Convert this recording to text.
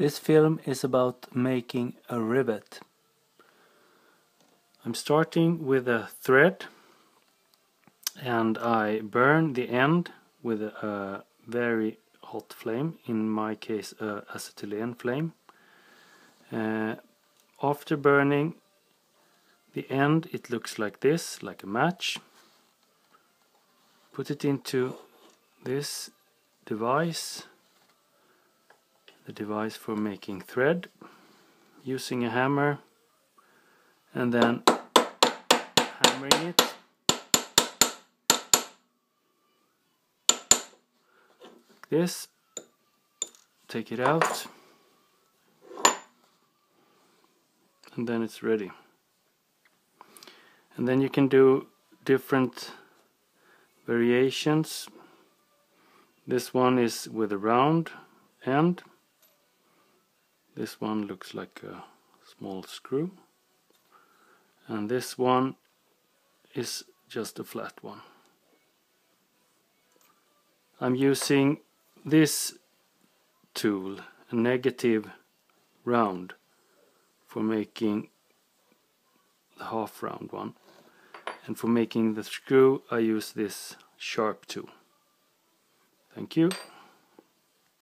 This film is about making a rivet. I'm starting with a thread and I burn the end with a very hot flame, in my case a acetylene flame. After burning the end it looks like this, like a match. Put it into this device, the device for making thread, using a hammer and then hammering it. Like this. Take it out and then it's ready. And then you can do different variations. This one is with a round end. This one looks like a small screw. And this one is just a flat one. I'm using this tool, a negative round, for making the half round one. And for making the screw I use this sharp tool. Thank you.